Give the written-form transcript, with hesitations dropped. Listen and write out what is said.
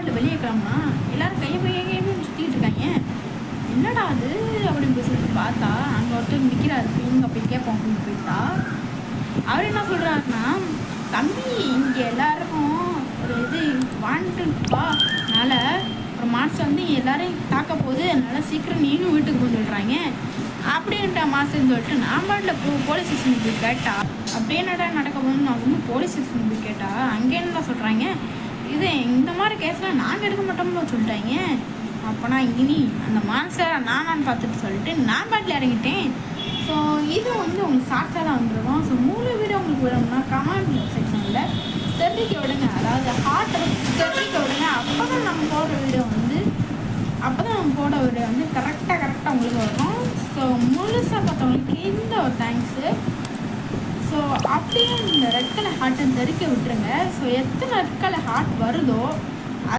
ஹாலில் வெளியே கிளம்புனா எல்லோரும் கையை சுற்றிக்கிட்டு இருக்காங்க. என்னடா அது அப்படின்னு சொல்லிட்டு பார்த்தா அங்கே ஒருத்தர் நிற்கிறாரு. இங்கே போய் கேட்போம் அப்படின்னு போயிட்டா அவர் என்ன சொல்கிறாருன்னா, தம்பி இங்கே எல்லாருக்கும் ஒரு இது வாண்டுப்பா, அதனால் ஒரு மாதம் வந்து எல்லாரையும் தாக்க போகுது, அதனால் சீக்கிரம் நீனும் வீட்டுக்கு போய் சொல்கிறாங்க அப்படின்ட்டு மாதம் சொல்லிட்டு நான் பாட்டில் போலீஸ் ஸ்டேஷனுக்கு போய் கேட்டா அப்படியே நடக்க போகணும்னு நான் வந்து போலீஸ் ஸ்டேஷனுக்கு போய் கேட்டா அங்கே என்ன சொல்கிறாங்க, இது இந்த மாதிரி கேஸ்லாம் நாங்கள் எடுக்க மாட்டோம்னு சொல்லிட்டாங்க. அப்போ நான் இனி அந்த மான்ஸ்டரை நானான்னு பார்த்துட்டு சொல்லிட்டு நான் பாட்டில் இறங்கிட்டேன். ஸோ இது வந்து உங்களுக்கு ஷார்ட்ஸாக தான் வந்துடும். ஸோ மூணு வீடியோ உங்களுக்கு விடணும்னா கமெண்ட் செக்ஷனில் தெரிவிக்க விடுங்க, அதாவது ஹார்ட்டை தெரிவிக்க விடுங்க. அப்போ தான் நம்ம போடுற வீடியோ வந்து கரெக்டாக உங்களுக்கு வரும். ஸோ முழுசாக பார்த்தவங்களுக்கு இந்த ஒரு தேங்க்ஸு. ஸோ அப்படியே இந்த ரெட் கலர் ஹார்ட்டை தெரிவிக்க விட்டுருங்க. ஸோ எத்தனை ரெட் கலர் ஹார்ட் வருதோ